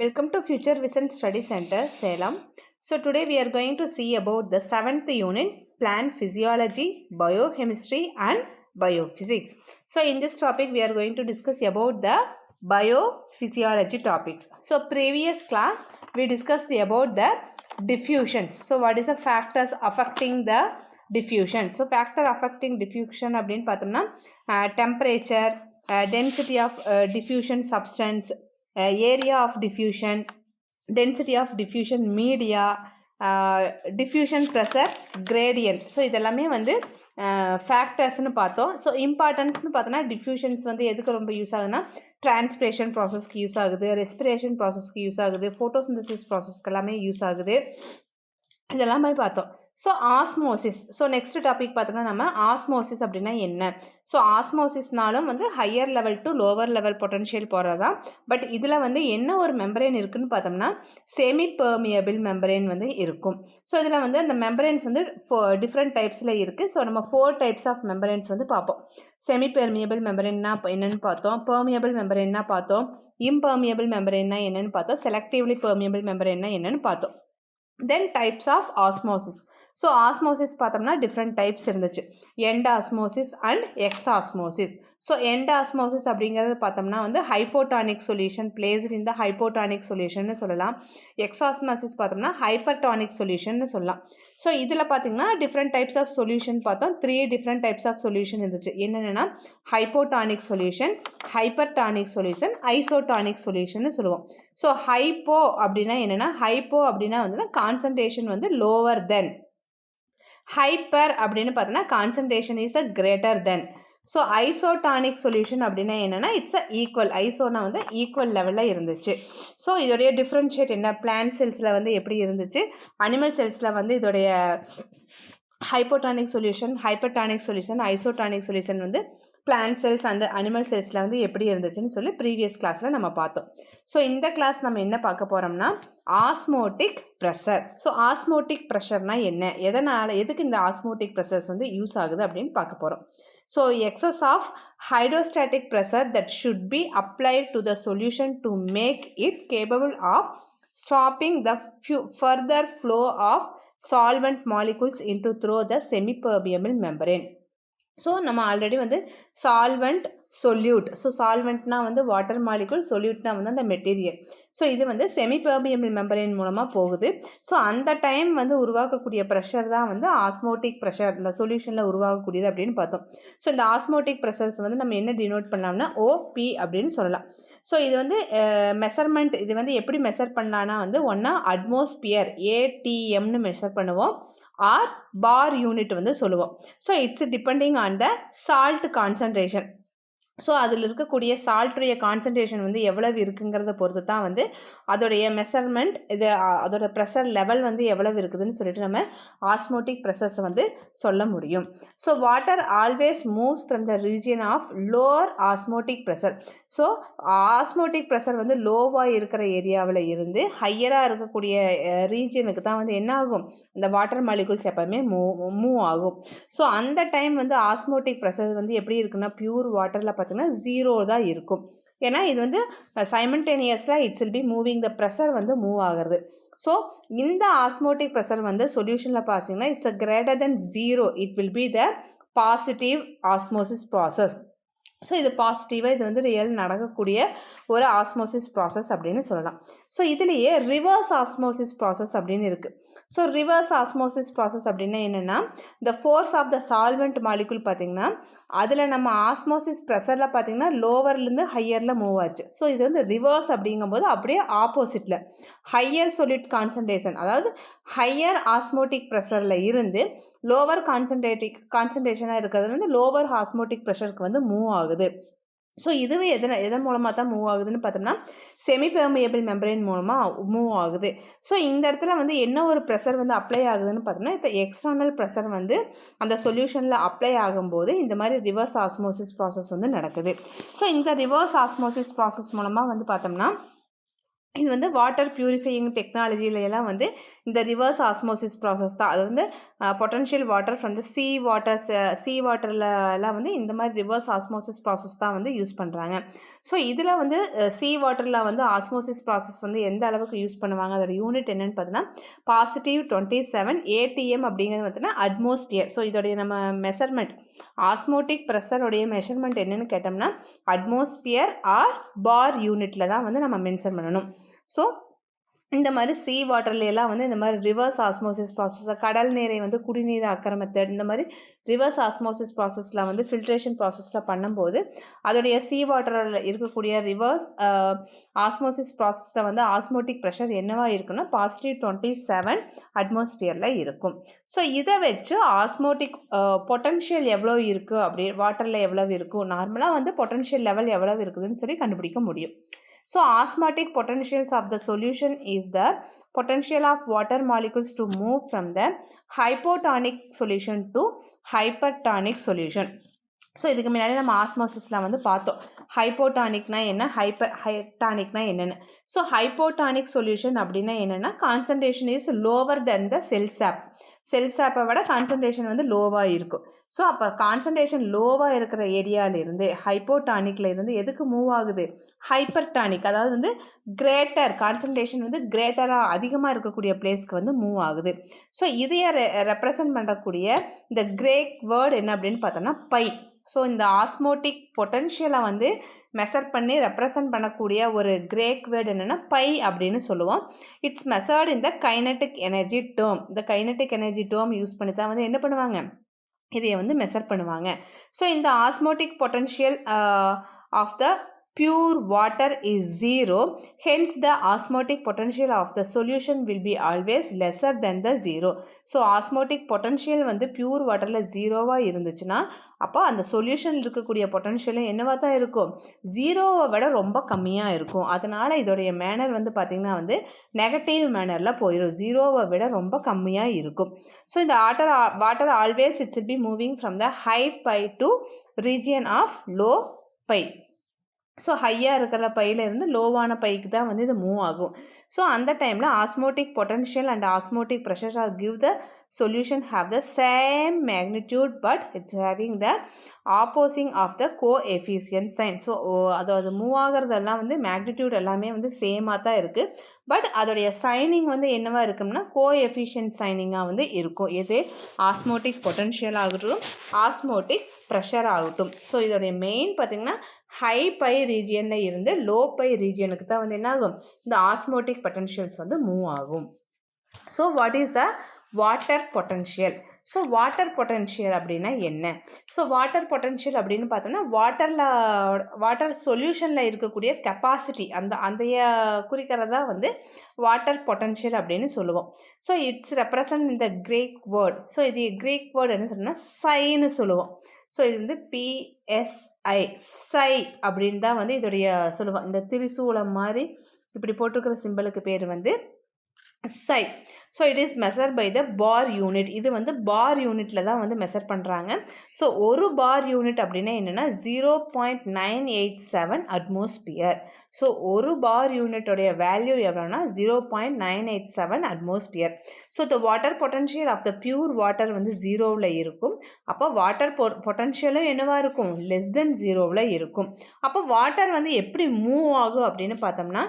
Welcome to Future Vision Study Center, Salem. So today we are going to see about the 7th unit, plant physiology, biochemistry and biophysics. So in this topic we are going to discuss about the biophysiology topics. So previous class we discussed about the diffusions. So what is the factors affecting the diffusion? So factor affecting diffusion அப்படினு பார்த்தோம்னா temperature, density of diffusion substance, area of diffusion, density of diffusion media, diffusion pressure gradient. So இதெல்லாமே வந்து ஃபேக்டர்ஸ்னு பார்த்தோம். So இம்பார்ட்டன்ஸ்னு பார்த்தோன்னா டிஃப்யூஷன்ஸ் வந்து எதுக்கு ரொம்ப use ஆகுதுன்னா டிரான்ஸ்பிரேஷன் ப்ராசஸ்க்கு யூஸ் ஆகுது, ரெஸ்பிரேஷன் ப்ராசஸ்க்கு யூஸ் ஆகுது, ஃபோட்டோசிந்தசிஸ் ப்ராசஸ்க்கு எல்லாமே யூஸ் ஆகுது. இதெல்லாமே பார்த்தோம். So osmosis. So next topic பார்த்தோம்னா நம்ம ஆஸ்மோசிஸ் அப்படின்னா என்ன? ஸோ ஆஸ்மோசிஸ்னாலும் வந்து higher level to lower level potential போகிறது தான். பட் இதில் வந்து என்ன ஒரு மெம்பரேன் இருக்குதுன்னு பார்த்தோம்னா செமி பெர்மியபிள் மெம்பரேன் வந்து இருக்கும். ஸோ இதில் வந்து அந்த மெம்பரேன்ஸ் வந்து டிஃப்ரெண்ட் டைப்ஸில் இருக்குது. ஸோ நம்ம 4 டைப்ஸ் ஆஃப் மெம்பரேன்ஸ் வந்து பார்ப்போம். செமி பெர்மியபிள் மெம்பரேன்னா என்னென்னு பார்த்தோம், பெர்மியபிள் மெம்பரேன்னா பார்த்தோம், இம்பெர்மியபிள் மெம்பரேன்னா என்னென்னு பார்த்தோம், செலக்டிவ்லி பெர்மியபிள் மெம்பரேன்னா என்னென்னு பார்த்தோம். Then types of osmosis. So osmosis பார்த்தோம்னா different types இருந்துச்சு, endosmosis and exosmosis. So endosmosis அப்படிங்கிறது பார்த்தோம்னா வந்து hypotonic solution placed in the hypotonic solution சொல்லலாம். exosmosis பார்த்தோம்னா hypertonic solution சொல்லலாம். ஸோ இதில் பார்த்தீங்கன்னா different types of solution பார்த்தோம். 3 different types of solution இருந்துச்சு. என்னென்னா hypotonic solution, hypertonic solution, isotonic solution சொல்லுவோம். ஸோ ஹைப்போ அப்படின்னா என்னென்னா, ஹைப்போ அப்படின்னா வந்து கான்சன்ட்ரேஷன் வந்து லோவர் தென், ஹைப்பர் அப்படின்னு பார்த்தோன்னா concentration is a greater then. So isotonic solution அப்படின்னா என்னென்னா இட்ஸ் அ ஈக்குவல், ஐசோனா வந்து ஈக்குவல் லெவலில் இருந்துச்சு. ஸோ இதோடைய டிஃப்ரென்ஷியேட் என்ன, பிளான்ட் செல்ஸில் வந்து எப்படி இருந்துச்சு, அனிமல் செல்ஸில் வந்து இதோடைய hypotonic solution, hypertonic solution, isotonic solution வந்து பிளான்ட் செல்ஸ் அண்ட் அனிமல் செல்ஸில் வந்து எப்படி இருந்துச்சுன்னு சொல்லி ப்ரீவியஸ் கிளாஸில் நம்ம பார்த்தோம். ஸோ இந்த கிளாஸ் நம்ம என்ன பார்க்க போகிறோம்னா ஆஸ்மோட்டிக் ப்ரெஷர். ஸோ ஆஸ்மோட்டிக் ப்ரெஷர்னால் என்ன, எதுக்கு இந்த ஆஸ்மோட்டிக் ப்ரெஷர்ஸ் வந்து யூஸ் ஆகுது அப்படின்னு பார்க்க போகிறோம். So excess of hydrostatic pressure that should be applied to the solution to make it capable of stopping the further flow of solvent molecules into through the semi-permeable membrane. So நம்ம already வந்து solvent, solute. So சால்வெண்ட்னா வந்து water molecule, சொல்யூட்னா வந்து அந்த material. So இது வந்து semi permeable membrane மூலமாக போகுது. So அந்த டைம் வந்து உருவாக்கக்கூடிய ப்ரெஷர் தான் வந்து ஆஸ்மோட்டிக் ப்ரெஷர், இந்த சொல்யூஷனில் உருவாகக்கூடியது அப்படின்னு பார்த்தோம். ஸோ இந்த ஆஸ்மோட்டிக் ப்ரெஷர்ஸ் வந்து நம்ம என்ன டினோட் பண்ணலாம்னா ஓபி அப்படின்னு சொல்லலாம். ஸோ இது வந்து மெஷர்மெண்ட், இது வந்து எப்படி மெஷர் பண்ணலான்னா வந்து ஒன்றா அட்மாஸ்பியர் ஏடிஎம்னு மெஷர் பண்ணுவோம், ஆர் பார் யூனிட் வந்து சொல்லுவோம். So it's depending on the salt concentration. So அதில் இருக்கக்கூடிய சால்ட்டுடைய கான்சன்ட்ரேஷன் வந்து எவ்வளவு இருக்குங்கிறத பொறுத்து தான் வந்து அதோடைய மெஷர்மெண்ட், இது அதோட ப்ரெஷர் லெவல் வந்து எவ்வளவு இருக்குதுன்னு சொல்லிட்டு நம்ம ஆஸ்மோட்டிக் ப்ரெஷர்ஸை வந்து சொல்ல முடியும். So water always moves from the region of lower osmotic pressure. So osmotic pressure வந்து லோவாக இருக்கிற ஏரியாவில் இருந்து ஹையராக இருக்கக்கூடிய ரீஜியனுக்கு தான் வந்து என்ன ஆகும், இந்த வாட்டர் மாலிகுல்ஸ் எப்போவுமே மூவ் ஆகும். ஸோ அந்த டைம் வந்து ஆஸ்மோட்டிக் ப்ரெஷர் வந்து எப்படி இருக்குன்னா பியூர் வாட்டரில் பார்த்தீங்கன்னா 0 தான் இருக்கும். ஏன்னா இது வந்து சைமல்டேனியஸாக it's will be moving, the pressure வந்து மூவ் ஆகிறது. ஸோ இந்த ஆஸ்மோட்டிக் ப்ரெஷர் வந்து சொல்யூஷனில் பார்த்தீங்கன்னா it's a greater than 0, it will be the positive osmosis process. So இது பாசிட்டிவாக இது வந்து ரியல் நடக்கக்கூடிய ஒரு ஆஸ்மோசிஸ் ப்ராசஸ் அப்படின்னு சொல்லலாம். ஸோ இதுலேயே ரிவர்ஸ் ஆஸ்மோசிஸ் ப்ராசஸ் அப்படின்னு இருக்குது. ஸோ ரிவர்ஸ் ஆஸ்மோசிஸ் ப்ராசஸ் அப்படின்னா என்னென்னா, the force of the solvent molecule பார்த்திங்கன்னா அதில் நம்ம ஆஸ்மோசிஸ் ப்ரெஷரில் பார்த்திங்கன்னா லோவர்லேருந்து ஹையரில் மூவ் ஆச்சு. ஸோ இது வந்து ரிவர்ஸ் அப்படிங்கும்போது அப்படியே ஆப்போசிட்டில் ஹையர் சொல்யூட் கான்சன்ட்ரேஷன், அதாவது ஹையர் ஆஸ்மோட்டிக் ப்ரெஷரில் இருந்து லோவர் கான்சன்ட்ரேஷனாக இருக்கிறது வந்து லோவர் ஆஸ்மோட்டிக் ப்ரெஷருக்கு வந்து மூவ் ஆகுது. ஸோ இதுவே எதன் மூலமாக தான் மூவ் ஆகுதுன்னு பார்த்தோம்னா செமி பெர்மியபிள் மெம்பரேன் மூலமாக மூவ் ஆகுது. ஸோ இந்த இடத்துல வந்து என்ன ஒரு ப்ரெஷர் வந்து அப்ளை ஆகுதுன்னு பார்த்தோம்னா இந்த எக்ஸ்டர்னல் ப்ரெஷர் வந்து அந்த சொல்யூஷனில் அப்ளை ஆகும்போது இந்த மாதிரி ரிவர்ஸ் ஆஸ்மோசிஸ் ப்ராசஸ் வந்து நடக்குது. ஸோ இந்த ரிவர்ஸ் ஆஸ்மோசிஸ் ப்ராசஸ் மூலமாக வந்து பார்த்தோம்னா இது வந்து வாட்டர் பியூரிஃபையிங் டெக்னாலஜியில எல்லாம் வந்து இந்த ரிவர்ஸ் ஆஸ்மோசிஸ் ப்ராசஸ் தான். அது வந்து பொட்டன்ஷியல் வாட்டர் ஃப்ரம் த சீ வாட்டரில் எல்லாம் வந்து இந்த மாதிரி ரிவர்ஸ் ஆஸ்மோசிஸ் ப்ராசஸ் தான் வந்து யூஸ் பண்ணுறாங்க. ஸோ இதில் வந்து சீ வாட்டரில் வந்து ஆஸ்மோசிஸ் ப்ராசஸ் வந்து எந்த அளவுக்கு யூஸ் பண்ணுவாங்க, அதோட யூனிட் என்னென்னு பார்த்தீங்கன்னா +27 ATM அப்படிங்கிறது பார்த்தீங்கன்னா அட்மாஸ்பியர். ஸோ இதோடைய நம்ம மெஷர்மெண்ட் ஆஸ்மோட்டிக் ப்ரெஷருடைய மெஷர்மெண்ட் என்னென்னு கேட்டோம்னா அட்மாஸ்பியர் ஆர் பார் யூனிட்டில் தான் வந்து நம்ம மென்ஷன் பண்ணணும். ஸோ இந்த மாதிரி சீ வாட்டர்லாம் வந்து இந்த மாதிரி ரிவர்ஸ் ஆஸ்மோசிஸ் ப்ராசஸை கடல் நீரை வந்து குடிநீர் ஆக்கிற மெத்தட் இந்த மாதிரி ரிவர்ஸ் ஆஸ்மோசிஸ் ப்ராசஸில் வந்து ஃபில்ட்ரேஷன் ப்ராசஸில் பண்ணும்போது அதோடைய சீ வாட்டரில் இருக்கக்கூடிய ரிவர்ஸ் ஆஸ்மோசிஸ் ப்ராசஸில் வந்து ஆஸ்மோட்டிக் ப்ரெஷர் என்னவா இருக்குன்னா +27 அட்மாஸ்பியரில் இருக்கும். ஸோ இதை வச்சு ஆஸ்மோட்டிக் பொட்டன்ஷியல் எவ்வளோ இருக்குது அப்படி வாட்டரில் எவ்வளோ இருக்கும், நார்மலாக வந்து பொட்டன்ஷியல் லெவல் எவ்வளோ இருக்குதுன்னு சொல்லி கண்டுபிடிக்க முடியும். So osmotic potentials of the solution is the potential of water molecules to move from the hypotonic solution to hypertonic solution. So இதுக்கு முன்னாடி நம்ம ஆஸ்மோசிஸில் வந்து பார்த்தோம் ஹைப்போடானிக்னா என்ன, ஹைட்டானிக்னா என்னென்னு. ஸோ ஹைப்போடானிக் சொல்யூஷன் அப்படின்னா என்னென்னா கான்சன்ட்ரேஷன் இஸ் லோவர் தென் த செல் சாப்பை விட கான்சன்ட்ரேஷன் வந்து லோவாக இருக்கும். ஸோ அப்போ கான்சன்ட்ரேஷன் லோவாக இருக்கிற ஏரியாவிலிருந்து ஹைப்போடானிக்கில் இருந்து எதுக்கு மூவ் ஆகுது, ஹைப்பர்டானிக், அதாவது வந்து கிரேட்டர் கான்சன்ட்ரேஷன் வந்து கிரேட்டராக அதிகமாக இருக்கக்கூடிய பிளேஸ்க்கு வந்து மூவ் ஆகுது. ஸோ இதையை ரெப்ரசன்ட் பண்ணக்கூடிய இந்த கிரேக் வேர்டு என்ன அப்படின்னு பார்த்தோம்னா பை. ஸோ இந்த ஆஸ்மோட்டிக் பொட்டன்ஷியலை வந்து மெஷர் பண்ணி ரெப்ரசன்ட் பண்ணக்கூடிய ஒரு கிரேக் வேர்டு என்னென்னா பை அப்படின்னு சொல்லுவோம். இட்ஸ் மெஷர்ட் இந்த கைனட்டிக் எனர்ஜி டேர்ம். இந்த கைனட்டிக் எனர்ஜி டேர்ம் யூஸ் பண்ணி தான் வந்து என்ன பண்ணுவாங்க, இதை வந்து மெஷர் பண்ணுவாங்க. ஸோ இந்த osmotic potential of the pure water is 0, hence the osmotic potential of the solution will be always lesser than the 0. So osmotic potential வந்து pure waterல 0வா இருந்துச்சுன்னா அப்போ அந்த சொல்யூஷன் இருக்கக்கூடிய பொட்டன்ஷியலும் என்னவா தான் இருக்கும், 0வை விட ரொம்ப கம்மியாக இருக்கும். அதனால் இதோடைய மேனர் வந்து பார்த்திங்கன்னா வந்து நெகட்டிவ் மேனரில் போயிடும், 0வை விட ரொம்ப கம்மியாக இருக்கும். ஸோ இந்த water always it's will be moving from the high pi to region of low pi. So ஹையாக இருக்கிற பையிலேருந்து லோவான பைக்கு தான் வந்து இது மூவ் ஆகும். ஸோ அந்த டைமில் osmotic potential and osmotic pressure are give the solution have the same magnitude but it's having the opposing of the coefficient sign. So அது move ஆகிறதெல்லாம் வந்து மேக்னிடியூட் எல்லாமே வந்து சேமாக தான் இருக்குது. பட் அதோடைய சைனிங் வந்து என்னவா இருக்கும்னா கோஎஃபிஷியன்ட் சைனிங்காக வந்து இருக்கும். எது ஆஸ்மோட்டிக் பொட்டன்ஷியல் ஆகட்டும் ஆஸ்மோட்டிக் ப்ரெஷர் ஆகட்டும். ஸோ இதோடைய மெயின் பார்த்திங்கன்னா ஹை பை ரீஜியனில் இருந்து லோ பை ரீஜியனுக்கு தான் வந்து என்ன ஆகும், இந்த ஆஸ்மோட்டிக் பொட்டன்ஷியல்ஸ் வந்து மூவ் ஆகும். So what is the water potential? So water potential அப்படின்னா என்ன? ஸோ வாட்டர் பொட்டன்ஷியல் அப்படின்னு பார்த்தோம்னா வாட்டர் சொல்யூஷனில் இருக்கக்கூடிய கெப்பாசிட்டி அந்த குறிக்கிறதா வந்து வாட்டர் பொட்டன்ஷியல் அப்படின்னு சொல்லுவோம். ஸோ இட்ஸ் ரெப்ரசன்ட் இந்த கிரேக் வேர்ட். ஸோ இது கிரேக் வேர்டு என்ன சொன்னா சைன்னு சொல்லுவோம். ஸோ இது வந்து PSI சை அப்படின்னு தான் வந்து இதோடைய சொல்லுவோம். இந்த திரிசூலம் மாதிரி இப்படி போட்டிருக்கிற சிம்பிளுக்கு பேர் வந்து psi. So it is measure by the bar unit. இது வந்து பார் யூனிட்டில் தான் வந்து மெஷர் பண்ணுறாங்க. ஸோ ஒரு பார் யூனிட் அப்படின்னா என்னென்னா 0.987 அட்மாஸ்பியர். ஸோ ஒரு பார் யூனிட்டோடைய வேல்யூ எவ்வளோனா 0.987 atmosphere. So the water potential of the pure water வந்து 0வில் இருக்கும். அப்போ வாட்டர் பொட்டன்ஷியலும் என்னவாக இருக்கும், லெஸ் தென் 0வில் இருக்கும். அப்போ வாட்டர் வந்து எப்படி மூவ் ஆகும் அப்படின்னு பார்த்தோம்னா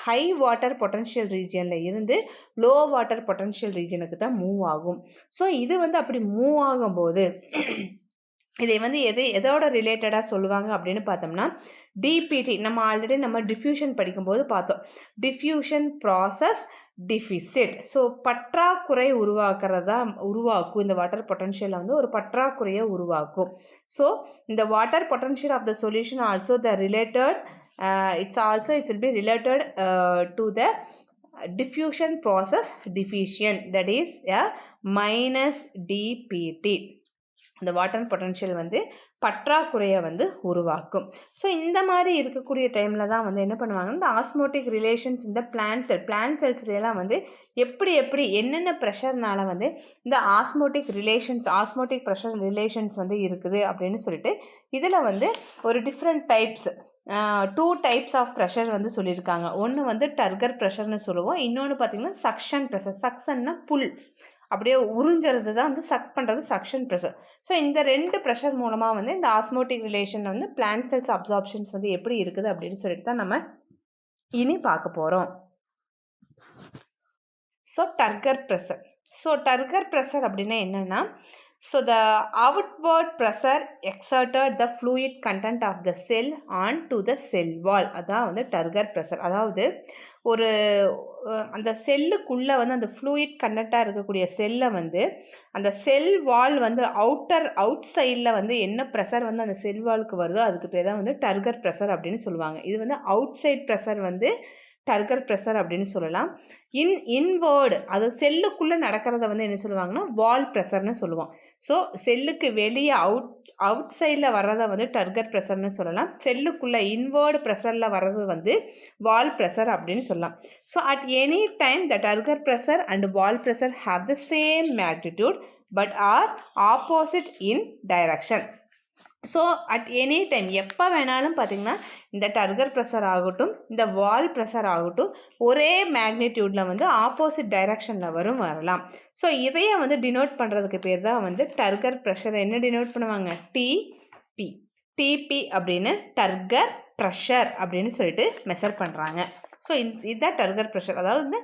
ஹை வாட்டர் பொட்டன்ஷியல் ரீஜியனில் இருந்து லோ வாட்டர் பொட்டன்ஷியல் ரீஜனுக்கு தான் மூவ் ஆகும். ஸோ இது வந்து அப்படி மூவ் ஆகும்போது இதை வந்து எதோட ரிலேட்டடாக சொல்லுவாங்க அப்படின்னு பார்த்தோம்னா டிபிடி. நம்ம டிஃப்யூஷன் படிக்கும்போது பார்த்தோம், டிஃப்யூஷன் ப்ராசஸ் டிஃபிசிட். ஸோ பற்றாக்குறை உருவாக்கும். இந்த வாட்டர் பொட்டன்ஷியலில் வந்து ஒரு பற்றாக்குறையை உருவாக்கும். ஸோ இந்த water potential of the solution also the related it will be related to the diffusion process deficient, that is a minus dpt. அந்த வாட்டர் பொட்டன்ஷியல் வந்து பற்றாக்குறையை வந்து உருவாக்கும். ஸோ இந்த மாதிரி இருக்கக்கூடிய டைமில் தான் வந்து என்ன பண்ணுவாங்க, இந்த ஆஸ்மோட்டிக் ரிலேஷன்ஸ் இந்த பிளான்ட் செல்ஸ்லாம் வந்து எப்படி என்னென்ன ப்ரெஷர்னால வந்து இந்த ஆஸ்மோட்டிக் ப்ரெஷர் ரிலேஷன்ஸ் வந்து இருக்குது அப்படின்னு சொல்லிட்டு இதில் வந்து ஒரு different types 2 types of pressure வந்து சொல்லியிருக்காங்க. ஒன்று வந்து டர்கர் ப்ரெஷர்னு சொல்லுவோம், இன்னொன்று பார்த்திங்கன்னா சக்ஷன் ப்ரெஷர். சக்ஷன்னா புல், அப்படியே உறிஞ்சுறது தான் வந்து சக் பண்ணுறது சக்ஷன் ப்ரெஷர். ஸோ இந்த 2 ப்ரெஷர் மூலமாக வந்து இந்த ஆஸ்மோட்டிக் ரிலேஷன் வந்து பிளான்ட் செல்ஸ் அப்சார்ப்ஷன்ஸ் வந்து எப்படி இருக்குது அப்படின்னு சொல்லிட்டு தான் நம்ம இனி பார்க்க போகிறோம். ஸோ டர்கர் ப்ரெஷர் அப்படின்னா என்னென்னா, so the outward pressure exerted the fluid content of the cell on to the cell wall, அதான் வந்து டர்கர் ப்ரெஷர். அதாவது ஒரு அந்த செல்லுக்குள்ளே வந்து அந்த ஃப்ளூயிட் கண்டென்ட்டாக இருக்கக்கூடிய செல்லை வந்து அந்த செல் வால் வந்து அவுட் சைடில் வந்து என்ன ப்ரெஷர் வந்து அந்த செல் வாலுக்கு வருதோ அதுக்கு பேர் தான் வந்து டர்கர் ப்ரெஷர் அப்படின்னு சொல்லுவாங்க. இது வந்து அவுட் சைட் ப்ரெஷர் வந்து டர்கர் ப்ரெஷர் அப்படின்னு சொல்லலாம். இன்வேர்டு, அது செல்லுக்குள்ளே நடக்கிறத வந்து என்ன சொல்லுவாங்கன்னா வால் ப்ரெஷர்னு சொல்லுவோம். ஸோ செல்லுக்கு வெளியே அவுட் சைடில் வர்றதை வந்து டர்கர் ப்ரெஷர்னு சொல்லலாம். செல்லுக்குள்ளே இன்வேர்டு ப்ரெஷரில் வர்றது வந்து வால் ப்ரெஷர் அப்படின்னு சொல்லலாம். So at any time the turgor pressure and wall pressure have the same magnitude but are opposite in direction. So at any time எப்போ வேணாலும் பார்த்திங்கன்னா இந்த டர்கர் ப்ரெஷர் ஆகட்டும் இந்த வால் ப்ரெஷர் ஆகட்டும் ஒரே மேக்னிடியூடில் வந்து ஆப்போசிட் டைரக்ஷனில் வரலாம். ஸோ இதையே வந்து டினோட் பண்ணுறதுக்கு பேர் தான் வந்து டர்கர் ப்ரெஷர். என்ன டினோட் பண்ணுவாங்க, டிபி அப்படின்னு டர்கர் ப்ரெஷர் அப்படின்னு சொல்லிட்டு மெஷர் பண்ணுறாங்க. ஸோ இதுதான் டர்கர் ப்ரெஷர். அதாவது வந்து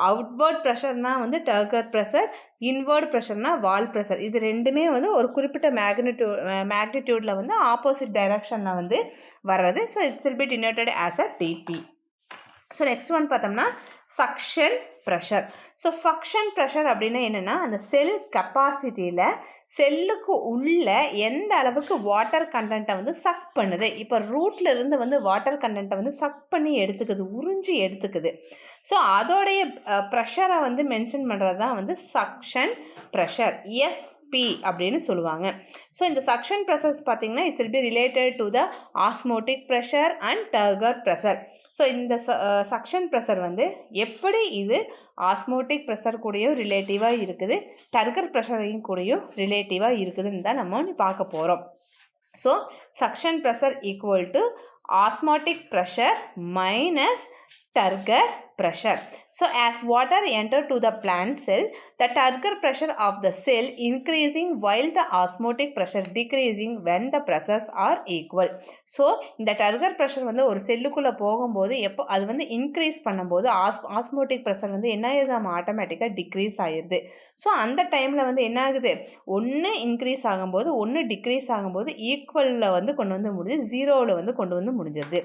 அவுட்வர்ட் ப்ரெஷர்னால் வந்து டர்கர் ப்ரெஷர், இன்வர்ட் ப்ரெஷர்னால் வால் ப்ரெஷர். இது ரெண்டுமே வந்து ஒரு குறிப்பிட்ட மேக்னிடியூடில் வந்து ஆப்போசிட் டைரக்ஷனில் வந்து வர்றது. So it's will be denoted as a TP. So next one பார்த்தோம்னா suction pressure. So suction pressure அப்படின்னா என்னென்னா, அந்த செல் கெப்பாசிட்டியில் செல்லுக்கு உள்ள எந்த அளவுக்கு வாட்டர் கண்டென்ட்டை வந்து சக் பண்ணுது. இப்போ ரூட்டில் இருந்து வந்து வாட்டர் கண்டென்ட்டை வந்து சக் பண்ணி எடுத்துக்குது, உறிஞ்சி எடுத்துக்குது. ஸோ அதோடைய ப்ரெஷரை வந்து மென்ஷன் பண்ணுறது தான் வந்து சக்ஷன் ப்ரெஷர், எஸ்பி அப்படின்னு சொல்லுவாங்க. ஸோ இந்த சக்ஷன் ப்ரெஷர்ஸ் பார்த்திங்கன்னா it's will be related to the osmotic pressure and turgor pressure. So இந்த சக்ஷன் ப்ரெஷர் வந்து எப்படி இது ஆஸ்மோட்டிக் ப்ரெஷர் கூடயும் ரிலேட்டிவாக இருக்குது, டர்கர் ப்ரெஷரையும் கூடயும் ரிலேட்டிவாக இருக்குதுன்னு தான் நம்ம பார்க்க போகிறோம். So suction pressure equal to osmotic pressure minus turgor pressure. So as water enter to the plant cell, the turgor pressure of the cell increasing while the osmotic pressure decreasing when the pressures are equal. So இந்த turgor pressure வந்து ஒரு செல்லுக்குள்ளே போகும்போது எப்போ அது வந்து increase பண்ணும்போது osmotic pressure வந்து என்ன ஆகுது, நம்ம ஆட்டோமேட்டிக்காக டிக்ரீஸ் ஆகிடுது. ஸோ அந்த டைமில் வந்து என்ன ஆகுது, ஒன்று இன்க்ரீஸ் ஆகும்போது ஒன்று டிக்ரீஸ் ஆகும்போது ஈக்குவலில் வந்து கொண்டு வந்து முடிஞ்சு ஜீரோவில் வந்து கொண்டு வந்து முடிஞ்சிருது.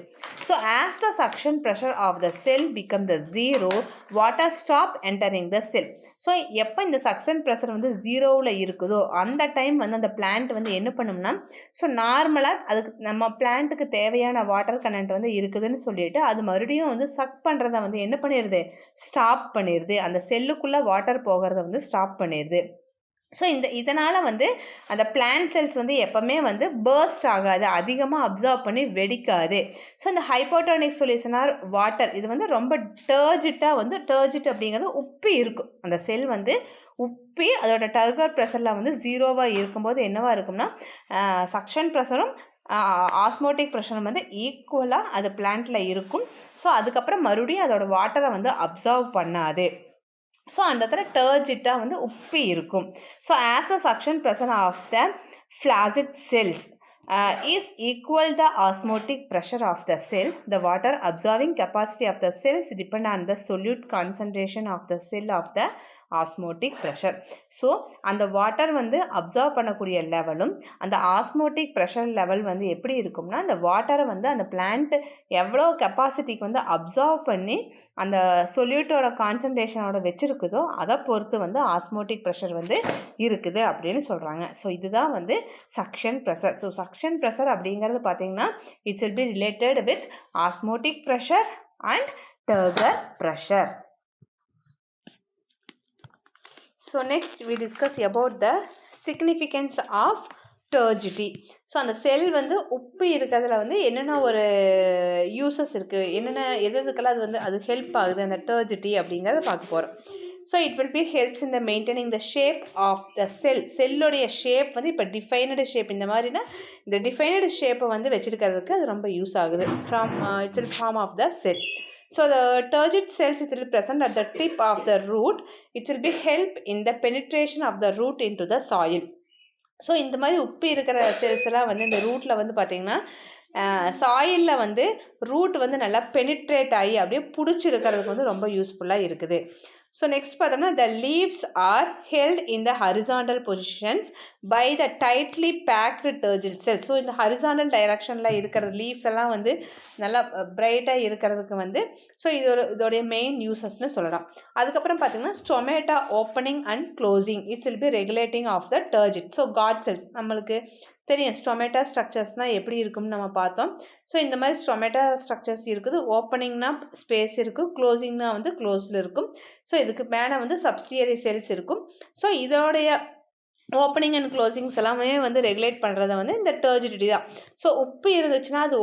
So as the suction pressure of the cell become the zero, water stop entering the cell. So எப்போ இந்த சக்ஷன் ப்ரெஷர் வந்து ஜீரோவில் இருக்குதோ அந்த டைம் வந்து அந்த பிளான்ட் வந்து என்ன பண்ணும்னா, ஸோ நார்மலாக அதுக்கு நம்ம பிளான்ட்டுக்கு தேவையான வாட்டர் கண்டென்ட் வந்து இருக்குதுன்னு சொல்லிட்டு அது மறுபடியும் வந்து சக் பண்ணுறதை வந்து என்ன பண்ணிடுது, ஸ்டாப் பண்ணிடுது. அந்த செல்லுக்குள்ளே வாட்டர் போகிறத வந்து ஸ்டாப் பண்ணிடுது. ஸோ இதனால் வந்து அந்த பிளான்ட் செல்ஸ் வந்து எப்போவுமே வந்து பர்ஸ்ட் ஆகாது, அதிகமாக அப்சர்வ் பண்ணி வெடிக்காது. ஸோ இந்த ஹைப்போடோனிக் சொல்யூஷன் ஆர் வாட்டர் இது வந்து ரொம்ப டர்ஜிட் அப்படிங்கிறது உப்பி இருக்கும். அந்த செல் வந்து உப்பி அதோட டர்கர் ப்ரெஷரில் வந்து ஜீரோவாக இருக்கும்போது என்னவாக இருக்கும்னா சக்ஷன் ப்ரெஷரும் ஆஸ்மோட்டிக் ப்ரெஷரும் வந்து ஈக்குவலாக அது பிளான்ட்டில் இருக்கும். ஸோ அதுக்கப்புறம் மறுபடியும் அதோட வாட்டரை வந்து அப்சர்வ் பண்ணாது. ஸோ அந்த இடத்துல டர்ஜிட்டாக வந்து உப்பி இருக்கும். So as a suction pressure of the flaccid cells is equal the osmotic pressure of the cell. The water absorbing capacity of the cells depend on the solute concentration of the cell of the osmotic pressure. So அந்த water வந்து observe பண்ணக்கூடிய லெவலும் அந்த osmotic pressure level வந்து எப்படி இருக்கும்னா, அந்த வாட்டரை வந்து அந்த பிளான்ட் எவ்வளோ கெப்பாசிட்டிக்கு வந்து அப்சர்வ் பண்ணி அந்த சொல்யூட்டோட கான்சன்ட்ரேஷனோட வச்சுருக்குதோ அதை பொறுத்து வந்து ஆஸ்மோட்டிக் ப்ரெஷர் வந்து இருக்குது அப்படின்னு சொல்கிறாங்க. ஸோ இதுதான் வந்து suction pressure. So suction pressure அப்படிங்கிறது பார்த்திங்கன்னா it's will be related with osmotic pressure and turgor pressure. So next we discuss about the significance of turgidity. So அந்த செல் வந்து உப்பு இருக்கிறதுல வந்து என்னென்ன ஒரு யூசஸ் இருக்குது, என்னென்ன எதுக்கெல்லாம் அது வந்து அது ஹெல்ப் ஆகுது அந்த டர்ஜிட்டி அப்படிங்கிறத பார்க்க போகிறோம். So it will be helps in the maintaining the shape of the செல்லுடைய ஷேப் வந்து இப்போ டிஃபைனடு ஷேப் இந்த மாதிரினா இந்த டிஃபைனடு ஷேப்பை வந்து வச்சுருக்கிறதுக்கு அது ரொம்ப யூஸ் ஆகுது from its will form of the cell. So the turgid cells it will be present at the tip of the root. It will be help in the penetration of the root into the soil. So இந்த மாதிரி உப்பு இருக்கிற cells எல்லாம் வந்து இந்த ரூட்டில் வந்து பார்த்திங்கன்னா சாயிலில் வந்து ரூட் வந்து நல்லா பெனிட்ரேட் ஆகி அப்படியே பிடிச்சிருக்கிறதுக்கு வந்து ரொம்ப யூஸ்ஃபுல்லாக இருக்குது. ஸோ நெக்ஸ்ட் பார்த்தோம்னா the leaves are held in the horizontal positions by the tightly packed turgid cells. So இந்த ஹரிசாண்டல் டைரக்ஷனில் இருக்கிற லீஃப் எல்லாம் வந்து நல்லா பிரைட்டாக இருக்கிறதுக்கு வந்து ஸோ இதோடைய மெயின் யூசஸ்ன்னு சொல்லலாம். அதுக்கப்புறம் பார்த்தீங்கன்னா stomata opening and closing it's will be regulating of the turgid. So guard cells நம்மளுக்கு தெரியும் ஸ்டொமேட்டா ஸ்ட்ரக்சர்ஸ்னால் எப்படி இருக்கும்னு நம்ம பார்த்தோம். ஸோ இந்த மாதிரி ஸ்டொமேட்டா ஸ்ட்ரக்சர்ஸ் இருக்குது. ஓப்பனிங்னா ஸ்பேஸ் இருக்கும், க்ளோசிங்னா வந்து க்ளோஸில் இருக்கும். ஸோ இதுக்கு மேலே வந்து சப்சிடியரி செல்ஸ் இருக்கும். ஸோ இதோடைய ஓப்பனிங் அண்ட் க்ளோசிங்ஸ் எல்லாமே வந்து ரெகுலேட் பண்ணுறத வந்து இந்த டர்ஜிடிட்டி தான். ஸோ உப்பு இருந்துச்சுன்னா அது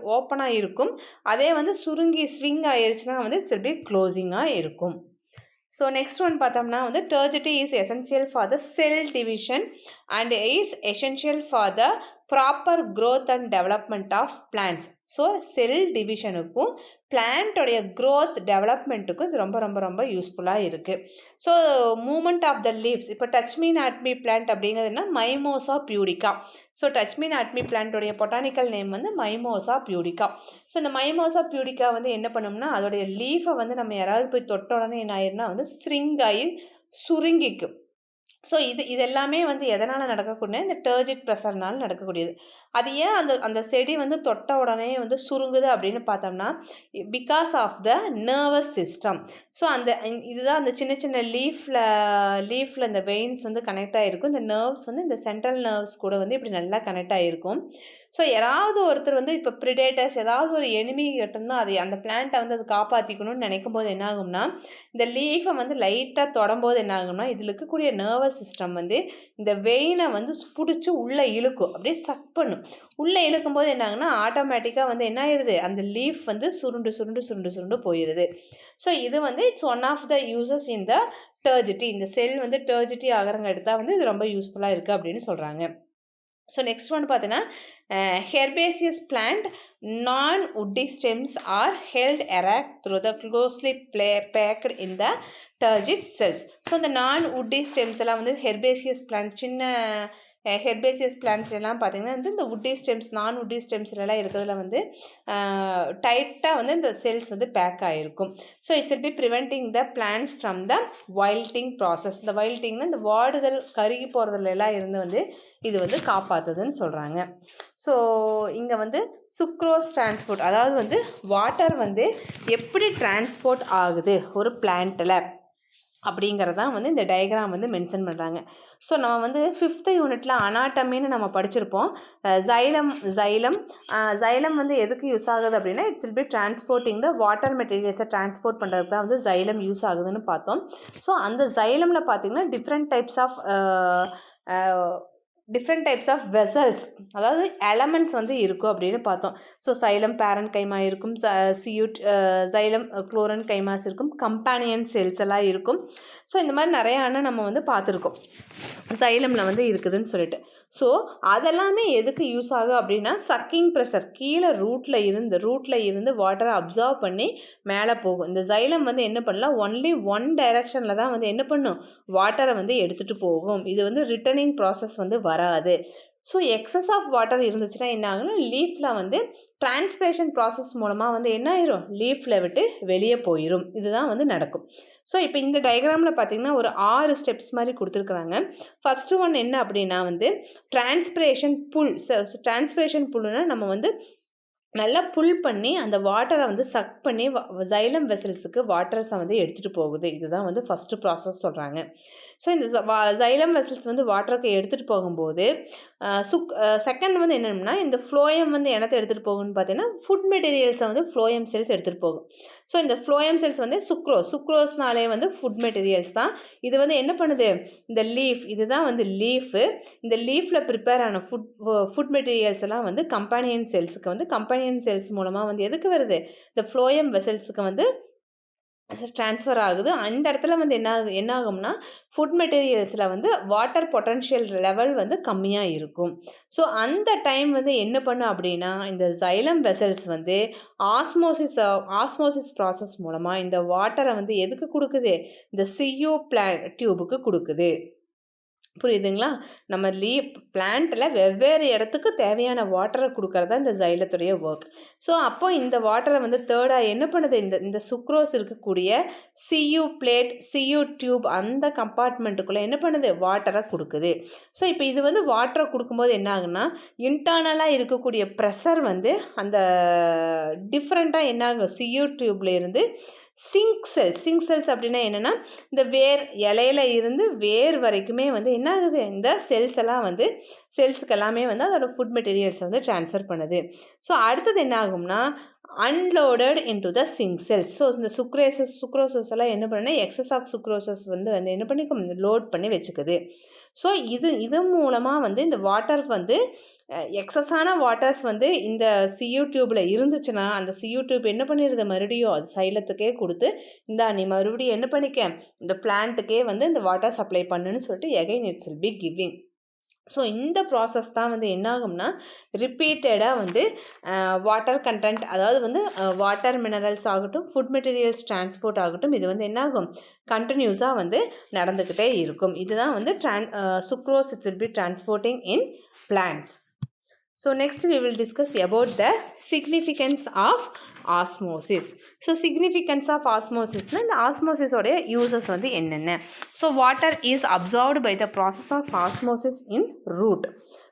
ஓப்பனாக இருக்கும். அதே வந்து சுருங்கி ஸ்விங் ஆயிருச்சுன்னா வந்து திருப்பி க்ளோசிங்காக இருக்கும். ஸோ நெக்ஸ்ட் ஒன் பார்த்தோம்னா வந்து turgidity is essential for the cell division and is essential for the proper growth and development of plants. So cell டிவிஷனுக்கும் பிளான்ட்டோடைய க்ரோத் டெவலப்மெண்ட்டுக்கும் இது ரொம்ப ரொம்ப ரொம்ப யூஸ்ஃபுல்லாக இருக்குது. So moment of the leaves இப்போ touch me not me plant அப்படிங்கிறதுனா mimosa pudica. So touch me not me பிளான்ட்டோடைய பொட்டானிக்கல் நேம் வந்து மைமோசா பியூடிகா. ஸோ இந்த மைமோசா பியூடிகா வந்து என்ன பண்ணோம்னா அதோடைய லீஃபை வந்து நம்ம யாராவது போய் தொட்ட உடனே என்ன ஆயிருன்னா வந்து ஸ்ட்ரிங்காகி சுருங்கிக்கும். ஸோ இதெல்லாமே வந்து எதனால் நடக்கக்கூடிய இந்த டர்ஜிட் ப்ரெஷர்னால் நடக்கக்கூடியது. அது ஏன் அந்த செடி வந்து தொட்ட உடனே வந்து சுருங்குது அப்படின்னு பார்த்தோம்னா because of the nervous system. So இதுதான் அந்த சின்ன சின்ன லீஃபில் இந்த வெயின்ஸ் வந்து கனெக்ட் ஆகிருக்கும். இந்த நர்வ்ஸ் வந்து இந்த சென்ட்ரல் நர்வ்ஸ் கூட வந்து இப்படி நல்லா கனெக்ட் ஆகிருக்கும். ஸோ யாராவது ஒருத்தர் வந்து இப்போ ப்ரிடேட்டர்ஸ் ஏதாவது ஒரு எனிமி கிட்டேருந்து அது அந்த பிளான்ட்டை வந்து அது காப்பாற்றிக்கணும்னு நினைக்கும் போது என்ன ஆகும்னா இந்த லீஃபை வந்து லைட்டாக தொடம்போது என்ன ஆகும்னா இதில் இருக்கக்கூடிய நர்வஸ் சிஸ்டம் வந்து இந்த வெயினை வந்து பிடிச்சி உள்ளே இழுக்கும், அப்படியே சக் பண்ணும். உள்ளே இழுக்கும்போது என்ன ஆகுனா ஆட்டோமேட்டிக்காக வந்து என்ன ஆயிடுது அந்த லீஃப் வந்து சுருண்டு சுருண்டு சுருண்டு சுருண்டு போயிடுது. ஸோ இது வந்து it's one of the uses in the turgidity. இந்த செல் வந்து டர்ஜிட்டி ஆகிறவங்க எடுத்தால் வந்து இது ரொம்ப யூஸ்ஃபுல்லாக இருக்குது அப்படின்னு சொல்கிறாங்க. ஸோ நெக்ஸ்ட் ஒன் பார்த்தீங்கன்னா ஹெர்பேசியஸ் plant non-woody stems are held erect through the closely packed in the turgid cells. So இந்த non-woody stems எல்லாம் வந்து ஹெர்பேசியஸ் பிளான்ட் சின்ன ஹெர்பேசியஸ் பிளான்ட்ஸ் எல்லாம் பார்த்தீங்கன்னா வந்து இந்த woody stems non-woody ஸ்டெம்ஸ்லாம் இருக்கிறதுல வந்து டைட்டாக வந்து இந்த செல்ஸ் வந்து பேக் ஆகிருக்கும். So it's will be preventing the plants from the wilting process. இந்த வைல்டிங்னா இந்த வாடுதல் கருகி போகிறதுல எல்லாம் இருந்து வந்து இது வந்து காப்பாற்றுதுன்னு சொல்கிறாங்க. ஸோ இங்கே வந்து சுக்ரோஸ் டிரான்ஸ்போர்ட் அதாவது வந்து வாட்டர் வந்து எப்படி டிரான்ஸ்போர்ட் ஆகுது ஒரு பிளான்ட்டில் அப்படிங்கிறதான் வந்து இந்த டயக்ராம் வந்து மென்ஷன் பண்ணுறாங்க. ஸோ நம்ம வந்து 5th யூனிட்டில் அனாட்டமின்னு நம்ம படிச்சிருப்போம். ஜைலம் வந்து எதுக்கு யூஸ் ஆகுது அப்படின்னா it's will be transporting the water மெட்டீரியல்ஸை டிரான்ஸ்போர்ட் பண்ணுறதுக்கு தான் வந்து ஜைலம் யூஸ் ஆகுதுன்னு பார்த்தோம். ஸோ அந்த ஜைலமில் பார்த்திங்கன்னா டிஃப்ரெண்ட் டைப்ஸ் ஆஃப் வெசல்ஸ் அதாவது எலமெண்ட்ஸ் வந்து இருக்கும் அப்படின்னு பார்த்தோம். ஸோ சைலம் பேரன் கைமா இருக்கும், ஜைலம் குளோரன் கைமாஸ் இருக்கும், கம்பானியன் செல்ஸ் எல்லாம் இருக்கும். ஸோ இந்த மாதிரி நிறையா நம்ம வந்து பார்த்துருக்கோம் சைலமில் வந்து இருக்குதுன்னு சொல்லிட்டு. ஸோ அதெல்லாமே எதுக்கு யூஸ் ஆகும் அப்படின்னா சக்கிங் ப்ரெஷர் கீழே ரூட்டில் இருந்து வாட்டரை அப்சார்வ் பண்ணி மேலே போகும். இந்த ஜைலம் வந்து என்ன பண்ணலாம் ஒன்லி ஒன் டைரக்ஷனில் தான் வந்து என்ன பண்ணும் வாட்டரை வந்து எடுத்துகிட்டு போகும். இது வந்து ரிட்டர்னிங் ப்ராசஸ் வந்து வராது. ஸோ எக்ஸஸ் ஆஃப் வாட்டர் இருந்துச்சுன்னா என்ன ஆகும்னா லீஃபில் வந்து டிரான்ஸ்பிரேஷன் ப்ராசஸ் மூலமாக வந்து என்ன ஆயிரும் லீஃபில் விட்டு வெளியே போயிடும். இதுதான் வந்து நடக்கும். ஸோ இப்போ இந்த டயக்ராமில் பார்த்திங்கன்னா ஒரு 6 ஸ்டெப்ஸ் மாதிரி கொடுத்துருக்குறாங்க. ஃபஸ்ட்டு ஒன் என்ன அப்படின்னா வந்து டிரான்ஸ்பிரேஷன் புல். டிரான்ஸ்பிரேஷன் புல்லுனா நம்ம வந்து நல்லா புல் பண்ணி அந்த வாட்டரை வந்து சக் பண்ணி சைலம் வெசல்ஸுக்கு வாட்டர்ஸை வந்து எடுத்துகிட்டு போகுது. இதுதான் வந்து ஃபஸ்ட்டு ப்ராசஸ் சொல்கிறாங்க. ஸோ இந்த சைலம் வெசல்ஸ் வந்து வாட்டருக்கு எடுத்துகிட்டு போகும்போது செகண்ட் வந்து என்னென்னா இந்த ஃப்ளோயம் வந்து என்னத்தை எடுத்துகிட்டு போகும்னு பார்த்தீங்கன்னா ஃபுட் மெட்டீரியல்ஸை வந்து ஃப்ளோயம் செல்ஸ் எடுத்துகிட்டு போகும். ஸோ இந்த ஃப்ளோயம் செல்ஸ் வந்து சுக்ரோஸ்னாலே வந்து ஃபுட் மெட்டீரியல்ஸ் தான். இது வந்து என்ன பண்ணுது, இந்த லீஃப் இதுதான் வந்து லீஃபு. இந்த லீஃபில் ப்ரிப்பேர் ஆன ஃபுட் மெட்டீரியல்ஸ் எல்லாம் வந்து கம்பானியன் செல்ஸ் மூலமாக வந்து எதுக்கு வருது, இந்த ஃப்ளோயம் வெசல்ஸுக்கு வந்து ட்ரான்ஸ்ஃபர் ஆகுது. அந்த இடத்துல வந்து என்ன ஆகும்னா ஃபுட் மெட்டீரியல்ஸில் வந்து வாட்டர் பொட்டன்ஷியல் லெவல் வந்து கம்மியாக இருக்கும். ஸோ அந்த டைம் வந்து என்ன பண்ணும் அப்படின்னா இந்த சைலம் வெசல்ஸ் வந்து ஆஸ்மோசிஸ் ப்ராசஸ் மூலமாக இந்த வாட்டரை வந்து எதுக்கு கொடுக்குது, இந்த CO டியூபுக்கு கொடுக்குது. புரியுதுங்களா? நம்ம பிளான்ட்டில் வெவ்வேறு இடத்துக்கு தேவையான வாட்டரை கொடுக்கறதா இந்த சைலத்துடைய ஒர்க். ஸோ அப்போ இந்த வாட்டரை வந்து தேர்டாக என்ன பண்ணுது, இந்த சுக்ரோஸ் இருக்கக்கூடிய CO டியூப் அந்த கம்பார்ட்மெண்ட்டுக்குள்ளே என்ன பண்ணுது, வாட்டரை கொடுக்குது. ஸோ இப்போ இது வந்து வாட்டரை கொடுக்கும்போது என்ன ஆகுன்னா இன்டர்னலாக இருக்கக்கூடிய ப்ரெஷர் வந்து அந்த டிஃப்ரெண்ட்டாக என்ன ஆகும், CO டியூப்ல இருந்து சிங்க் செல்ஸ் அப்படின்னா என்னென்னா இந்த இலையில இருந்து வேர் வரைக்குமே வந்து என்ன ஆகுது, இந்த செல்ஸுக்கு எல்லாமே வந்து அதோட ஃபுட் மெட்டீரியல்ஸ் வந்து ட்ரான்ஸ்ஃபர் பண்ணுது. ஸோ அடுத்தது என்ன ஆகும்னா unloaded into the sink cells. So இந்த சுக்ரோசஸ் எல்லாம் என்ன பண்ணா எக்ஸஸ் ஆஃப் சுக்ரோசஸ் வந்து என்ன பண்ணிக்கும், லோட் பண்ணி வச்சுக்குது. ஸோ இது மூலமாக வந்து இந்த வாட்டர் வந்து எக்ஸஸான வாட்டர்ஸ் வந்து இந்த CO டியூப்பில் இருந்துச்சுன்னா அந்த CO டியூப் என்ன பண்ணிடுது, மறுபடியும் அது சைலத்துக்கே கொடுத்து நீ மறுபடியும் என்ன பண்ணிக்க, இந்த பிளான்ட்டுக்கே வந்து இந்த வாட்டர் சப்ளை பண்ணுன்னு சொல்லிட்டு again it's will be giving. So இந்த ப்ராசஸ் தான் வந்து என்ன ஆகும்னா ரிப்பீட்டடாக வந்து வாட்டர் கண்டென்ட், அதாவது வந்து வாட்டர் மினரல்ஸ் ஆகட்டும், ஃபுட் மெட்டீரியல்ஸ் டிரான்ஸ்போர்ட் ஆகட்டும், இது வந்து என்ன ஆகும், கண்டினியூஸாக வந்து நடந்துக்கிட்டே இருக்கும். இதுதான் வந்து sucrose it's will be transporting in plants. So next we will discuss about the significance of osmosis. So significance of osmosis na the osmosis oda uses வந்து என்னென்ன. So water is absorbed by the process of osmosis in root.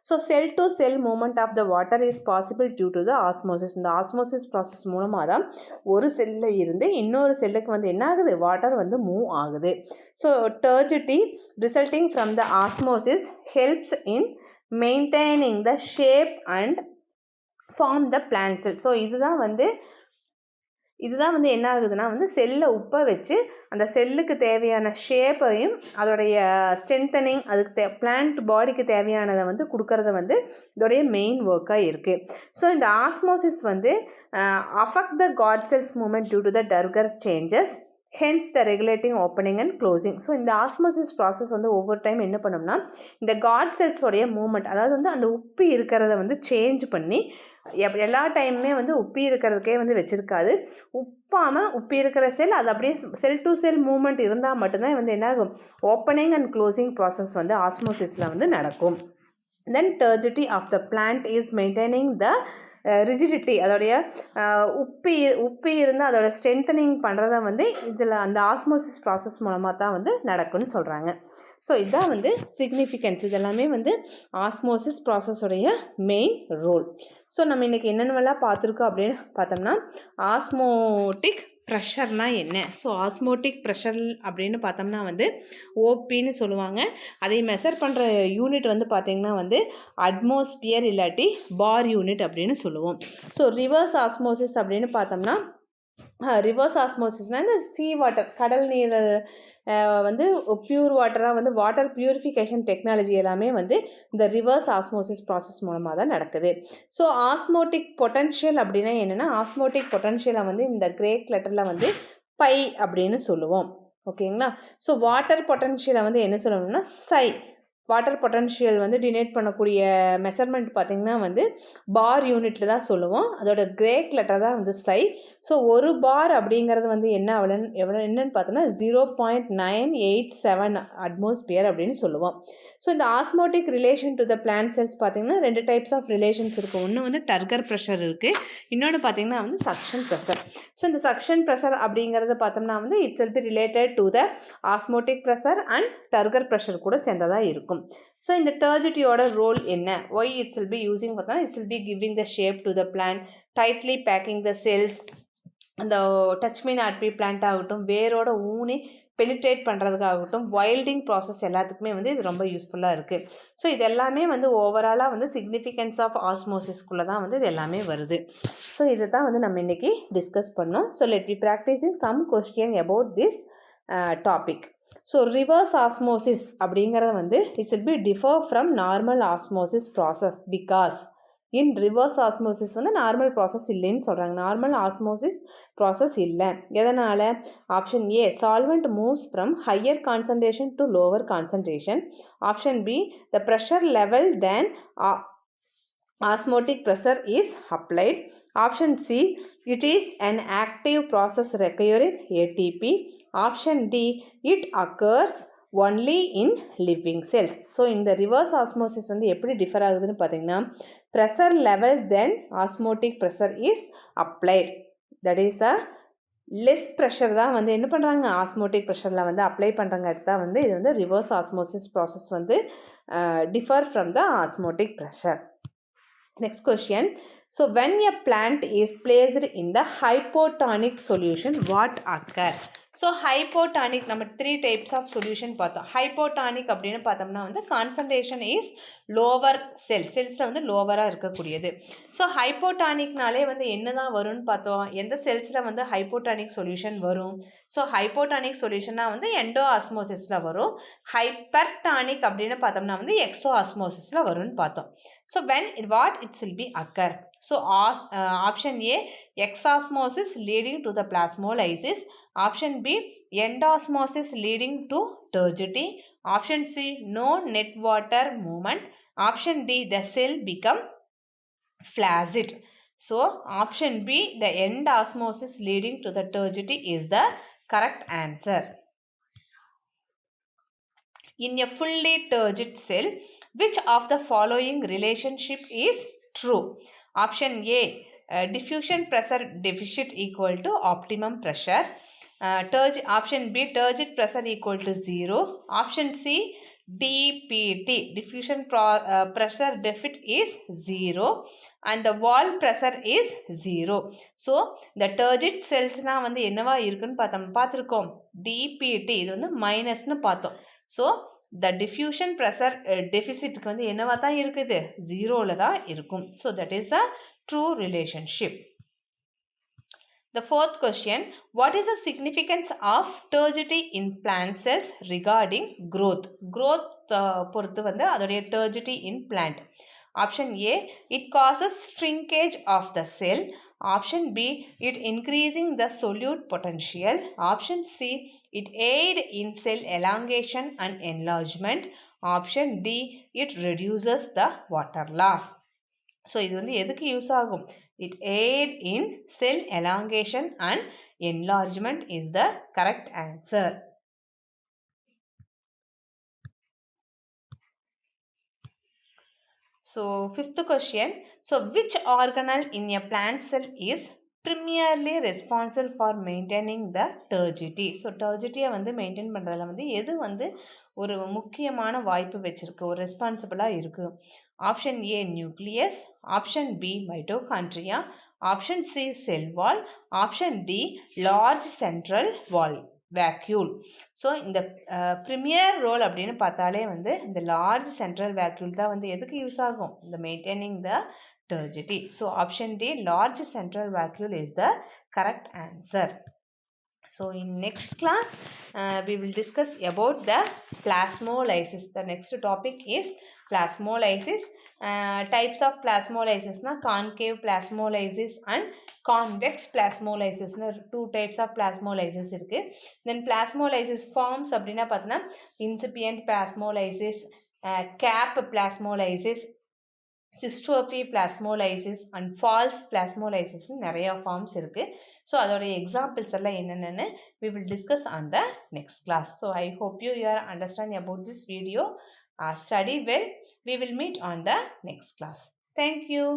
So cell to cell movement of the water is possible due to the osmosis. இந்த osmosis process மூலமாக தான் ஒரு செல்ல இருந்து இன்னொரு செல்லுக்கு வந்து என்ன ஆகுது, வாட்டர் வந்து மூவ் ஆகுது. So turbidity resulting from the osmosis helps in maintaining the shape and form the plant cell. So இதுதான் வந்து என்ன ஆகுதுன்னா வந்து செல்லை உப்ப வச்சு அந்த செல்லுக்கு தேவையான ஷேப்பையும் அதோடைய ஸ்ட்ரென்தனிங் அதுக்கு பிளான்ட் பாடிக்கு தேவையானதை வந்து கொடுக்கறத வந்து இதோடைய மெயின் ஒர்க்காக இருக்குது. ஸோ இந்த ஆஸ்மோசிஸ் வந்து affect the guard cells movement due to the turgor changes, hence the regulating opening and closing. So இந்த ஆஸ்மோசிஸ் ப்ராசஸ் வந்து ஒவ்வொரு டைம் என்ன பண்ணோம்னா இந்த காட் செல்ஸோடைய மூமெண்ட், அதாவது வந்து அந்த உப்பி இருக்கிறத வந்து சேஞ்ச் பண்ணி எல்லா டைமுமே வந்து உப்பி இருக்கிறதுக்கே வந்து வச்சுருக்காது. உப்பி இருக்கிற செல் அது அப்படியே செல் டு செல் மூமெண்ட் இருந்தால் மட்டும்தான் வந்து என்ன ஆகும், ஓப்பனிங் அண்ட் க்ளோசிங் ப்ராசஸ் வந்து ஆஸ்மோசிஸில் வந்து நடக்கும். Then turbidity of the plant is maintaining the rigidity, அதோடைய உப்பி இருந்து அதோட ஸ்ட்ரென்தனிங் பண்ணுறத வந்து இதில் அந்த ஆஸ்மோசிஸ் ப்ராசஸ் மூலமாக தான் வந்து நடக்கும்னு சொல்கிறாங்க. ஸோ இதுதான் வந்து சிக்னிஃபிகன்ஸ், இதெல்லாமே வந்து ஆஸ்மோசிஸ் ப்ராசஸோடைய மெயின் ரோல். ஸோ நம்ம இன்றைக்கி என்னென்னலாம் பார்த்துருக்கோம் அப்படின்னு பார்த்தோம்னா ஆஸ்மோட்டிக் ப்ரெஷர்னால் என்ன. ஸோ ஆஸ்மோட்டிக் ப்ரெஷர் அப்படின்னு பார்த்தோம்னா வந்து ஓபின்னு சொல்லுவாங்க. அதை மெஷர் பண்ணுற யூனிட் வந்து பார்த்திங்கன்னா வந்து அட்மாஸ்பியர் இல்லாட்டி பார் யூனிட் அப்படின்னு சொல்லுவோம். ஸோ ரிவர்ஸ் ஆஸ்மோசிஸ் அப்படின்னு பார்த்தோம்னா ரிவர்ஸ் ஆஸ்மோசிஸ்னால் இந்த வாட்டர் கடல் நீர் வந்து பியூர் வாட்டராக வந்து வாட்டர் பியூரிஃபிகேஷன் டெக்னாலஜி எல்லாமே வந்து இந்த ரிவர்ஸ் ஆஸ்மோசிஸ் ப்ராசஸ் மூலமாக தான் நடக்குது. ஸோ ஆஸ்மோட்டிக் பொட்டன்ஷியல் அப்படின்னா என்னென்னா ஆஸ்மோட்டிக் பொட்டன்ஷியலை வந்து இந்த கிரேக் லெட்டரில் வந்து பை அப்படின்னு சொல்லுவோம். ஓகேங்களா? ஸோ வாட்டர் பொட்டன்ஷியலை வந்து என்ன சொல்லணும்னா வாட்டர் பொட்டன்ஷியல் வந்து டினேட் பண்ணக்கூடிய மெஷர்மெண்ட் பார்த்திங்கன்னா வந்து பார் யூனிட்டில் தான் சொல்லுவோம். அதோட கிரேக் லெட்டர் தான் வந்து ஸோ ஒரு பார் அப்படிங்கிறது வந்து என்னன்னு பார்த்தோம்னா 0.987 அட்மாஸ்பியர் அப்படின்னு சொல்லுவோம். ஸோ இந்த osmotic relation to the plant cells பார்த்திங்கன்னா 2 டைப்ஸ் ஆஃப் ரிலேஷன்ஸ் இருக்குது. ஒன்று வந்து டர்கர் ப்ரெஷர் இருக்குது, இன்னொன்று பார்த்திங்கன்னா வந்து சக்ஷன் ப்ரெஷர். ஸோ இந்த சக்ஷன் ப்ரெஷர் அப்படிங்கிறது பார்த்தோம்னா வந்து it's will be related to the osmotic pressure and turgor pressure கூட சேர்ந்ததாக இருக்கும். இருக்கும். ஸோ இந்த டர்ஜிட்டியோட ரோல் என்ன? Why it's will be using பார்த்தா it's will be giving the shape to the plant, tightly packing the cells. அந்த touch me not be plant ஆகட்டும், வேரோட ஊனி பெனிட்ரேட் பண்ணுறதுக்காகட்டும், வைல்டிங் ப்ராசஸ் எல்லாத்துக்குமே வந்து இது ரொம்ப யூஸ்ஃபுல்லாக இருக்குது. ஸோ இது எல்லாமே வந்து ஓவராலாக வந்து சிக்னிஃபிகன்ஸ் ஆஃப் ஆஸ்மோசிஸ்குள்ளே தான் வந்து இது எல்லாமே வருது. ஸோ இதை தான் வந்து நம்ம இன்றைக்கி டிஸ்கஸ் பண்ணோம். So let be practising some question about this topic. So reverse osmosis அப்படிங்கிறத வந்து it's will be differ from normal osmosis process because in reverse osmosis வந்து நார்மல் ப்ராசஸ் இல்லைன்னு சொல்கிறாங்க. நார்மல் ஆஸ்மோசிஸ் ப்ராசஸ் இல்லை. எதனால்? Option A, solvent moves from higher concentration to lower concentration. Option B, the pressure level then osmotic pressure is applied. Option C, it is an active process requiring ATP. Option D, it occurs only in living cells. So இந்த reverse osmosis வந்து எப்படி differ ஆகுதுன்னு பார்த்தீங்கன்னா, pressure level then osmotic pressure is applied. That is a less pressure தான் வந்து என்ன பண்ணுறாங்க, osmotic ப்ரெஷரில் வந்து அப்ளை பண்ணுறங்காட்டி தான் வந்து இது வந்து ரிவர்ஸ் ஆஸ்மோசிஸ் ப்ராசஸ் வந்து differ from the osmotic pressure. Next question. So when a plant is placed in the hypotonic solution, what occur? So hypotonic நம்ம 3 டைப்ஸ் ஆஃப் சொல்யூஷன் பார்த்தோம். ஹைப்போடானிக் அப்படின்னு பார்த்தோம்னா வந்து கான்சன்ட்ரேஷன் இஸ் லோவர் செல்ஸில் வந்து லோவராக இருக்கக்கூடியது. So ஹைப்போடானிக்னாலே வந்து என்ன தான் வரும்னு பார்த்தோம், எந்த செல்ஸில் வந்து ஹைப்போடானிக் சொல்யூஷன் வரும். ஸோ ஹைப்போடானிக் சொல்யூஷனாக வந்து எண்டோ ஆஸ்மோசிஸில் வரும். ஹைப்பர்டானிக் அப்படின்னு பார்த்தோம்னா வந்து எக்ஸோ ஆஸ்மோசிஸில் வரும்னு பார்த்தோம். So when what it's will be occur. So option A, exosmosis leading to the plasmolysis. Option B, endosmosis leading to turgidity. Option C, no net water movement. Option D, the cell become flaccid. So option B, the endosmosis leading to the turgidity is the correct answer. In a fully turgid cell, which of the following relationship is true? Option A, diffusion pressure deficit equal to optimum pressure. Option B, turgid pressure equal to 0. Option C, DPT, diffusion pressure deficit is 0 and the wall pressure is 0. So the turgid cells na வந்து என்னவா இருக்குன்னு பார்த்திருக்கோம், DPT இது வந்து மைனஸ்னு பார்த்தோம். So the diffusion pressure deficit வந்து என்னவா தான் இருக்குது, 0ல தான் இருக்கும். So that is a true relationship. The fourth question, what is the significance of turgidity in plant cells regarding growth? Growth பொறுத்து வந்து அதோடைய turgidity in plant. Option A, it causes shrinkage of the cell. Option B, it increasing the solute potential. Option C, it aid in cell elongation and enlargement. Option D, it reduces the water loss. So இது வந்து எதுக்கு use ஆகும்? It aid in cell elongation and enlargement is the correct answer. So fifth question. So which organelle in a plant cell is primarily responsible for maintaining the turgidity? So turgidity வந்து maintain பண்ணுறதுல வந்து எது வந்து ஒரு முக்கியமான வாய்ப்பு வச்சிருக்கு, ஒரு ரெஸ்பான்சிபிளாக இருக்குது? Option A, nucleus. Option B, mitochondria. Option C, cell wall. Option D, large central wall vacuole. So இந்த ப்ரிமியர் ரோல் அப்படின்னு பார்த்தாலே வந்து இந்த லார்ஜ் சென்ட்ரல் வேக்யூல் தான் வந்து எதுக்கு யூஸ் ஆகும், இந்த maintaining the turgidity. So option D, large central vacuole is the correct answer. So in next class we will discuss about the plasmolysis. The next topic is plasmolysis. Types of plasmolysis na concave plasmolysis and convex plasmolysis na two types of plasmolysis irukku. Then plasmolysis forms அப்படினா பார்த்தனா incipient plasmolysis, cap plasmolysis, சிஸ்டோபி plasmolysis and false பிளாஸ்மோலைசிஸ்னு நிறையா forms இருக்குது. So அதோடைய examples எல்லாம் என்னென்னு we will discuss on the next class. So I hope you are understanding about this video. Study well. We will meet on the next class. Thank you.